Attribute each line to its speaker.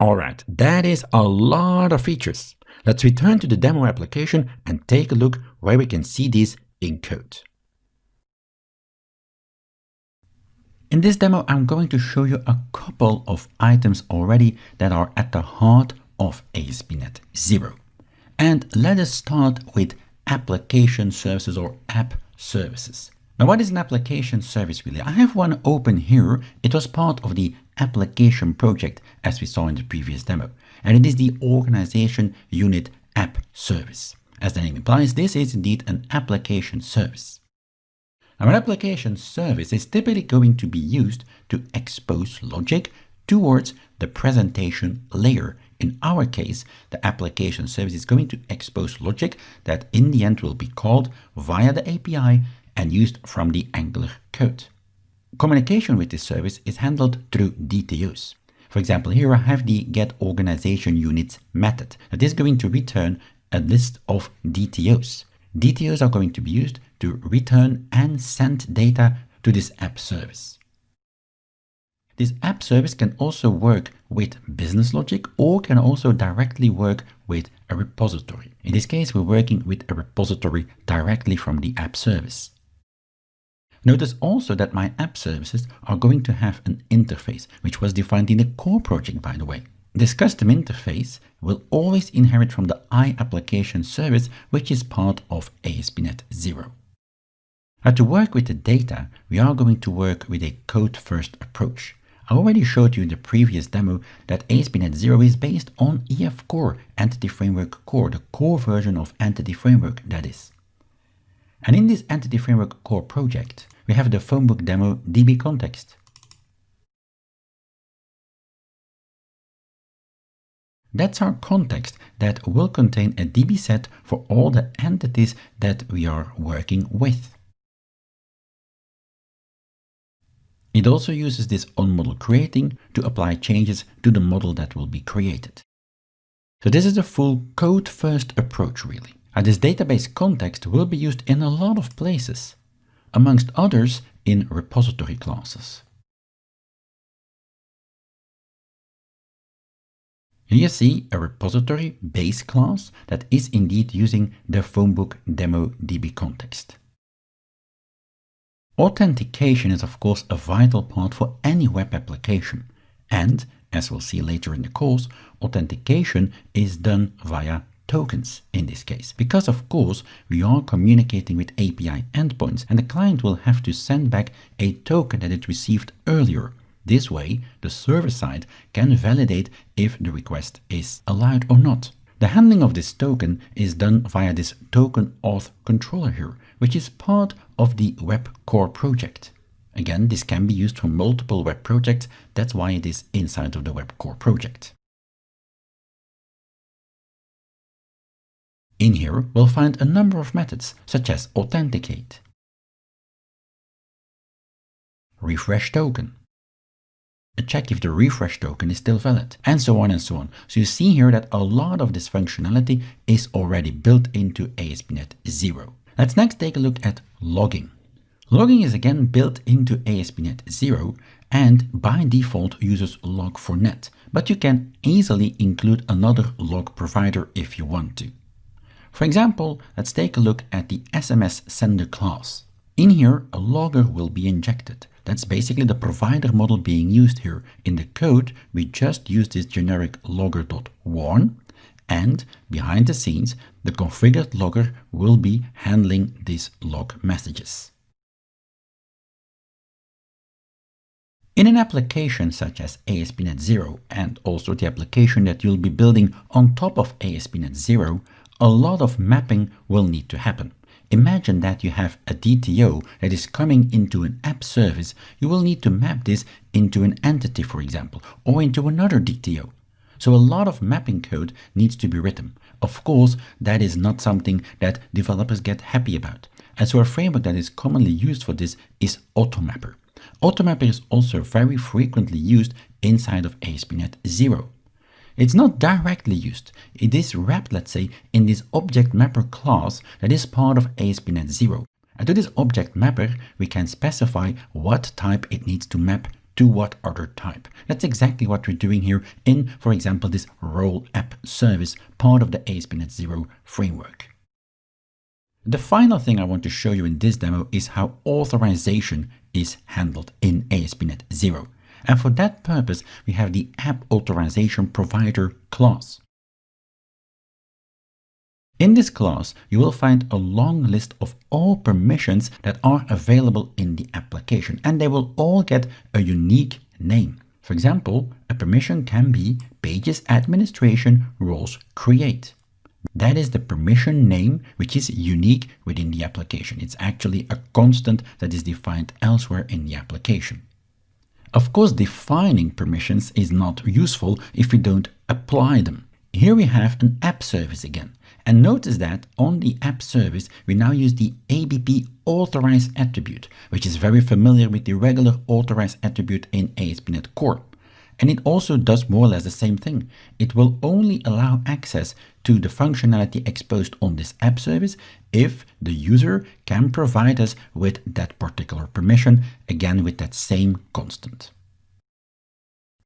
Speaker 1: Alright, that is a lot of features. Let's return to the demo application and take a look where we can see these in code. In this demo, I'm going to show you a couple of items already that are at the heart of ASP.NET 0. And let us start with application services or app services. Now, what is an application service really? I have one open here. It was part of the application project as we saw in the previous demo. And it is the organization unit app service. As the name implies, this is indeed an application service. Now, an application service is typically going to be used to expose logic towards the presentation layer. In our case, the application service is going to expose logic that in the end will be called via the API and used from the Angular code. Communication with this service is handled through DTOs. For example, here I have the getOrganizationUnits method that is going to return a list of DTOs. DTOs are going to be used to return and send data to this app service. This app service can also work with business logic or can also directly work with a repository. In this case, we're working with a repository directly from the app service. Notice also that my app services are going to have an interface, which was defined in the core project, by the way. This custom interface will always inherit from the iApplication service, which is part of ASP.NET 0. Now, to work with the data, we are going to work with a code-first approach. I already showed you in the previous demo that ASP.NET 0 is based on EF Core, Entity Framework Core, the core version of Entity Framework, that is. And in this Entity Framework Core project, we have the phonebook demo DB context. That's our context that will contain a DB set for all the entities that we are working with. It also uses this onModelCreating to apply changes to the model that will be created. So this is a full code-first approach really. And this database context will be used in a lot of places, amongst others in repository classes. Here you see a repository base class that is indeed using the phonebook demo DB context. Authentication is of course a vital part for any web application, and as we'll see later in the course, authentication is done via tokens in this case, because of course we are communicating with API endpoints and the client will have to send back a token that it received earlier. This way, the server side can validate if the request is allowed or not. The handling of this token is done via this token auth controller here, which is part of the web core project. Again, this can be used for multiple web projects. That's why it is inside of the web core project. In here, we'll find a number of methods, such as authenticate, refresh token, check if the refresh token is still valid, and so on and so on. So you see here that a lot of this functionality is already built into ASP.NET 0. Let's next take a look at logging. Logging is again built into ASP.NET 0 and by default uses Log4Net, but you can easily include another log provider if you want to. For example, let's take a look at the SMS sender class. In here, a logger will be injected. That's basically the provider model being used here. In the code, we just use this generic logger.warn, and behind the scenes, the configured logger will be handling these log messages. In an application such as ASP.NET 0 and also the application that you'll be building on top of ASP.NET 0, a lot of mapping will need to happen. Imagine that you have a DTO that is coming into an app service. You will need to map this into an entity, for example, or into another DTO. So a lot of mapping code needs to be written. Of course, that is not something that developers get happy about. And so a framework that is commonly used for this is Automapper. Automapper is also very frequently used inside of ASP.NET 0. It's not directly used. It is wrapped, let's say, in this object mapper class that is part of ASP.NET 0. And to this object mapper, we can specify what type it needs to map to what other type. That's exactly what we're doing here in, for example, this role app service, part of the ASP.NET 0 framework. The final thing I want to show you in this demo is how authorization is handled in ASP.NET 0. And for that purpose, we have the App Authorization Provider class. In this class, you will find a long list of all permissions that are available in the application, and they will all get a unique name. For example, a permission can be Pages Administration Roles Create. That is the permission name, which is unique within the application. It's actually a constant that is defined elsewhere in the application. Of course, defining permissions is not useful if we don't apply them. Here we have an app service again. And notice that on the app service, we now use the ABP authorize attribute, which is very familiar with the regular authorize attribute in ASP.NET Core. And it also does more or less the same thing. It will only allow access to the functionality exposed on this app service if the user can provide us with that particular permission, again with that same constant.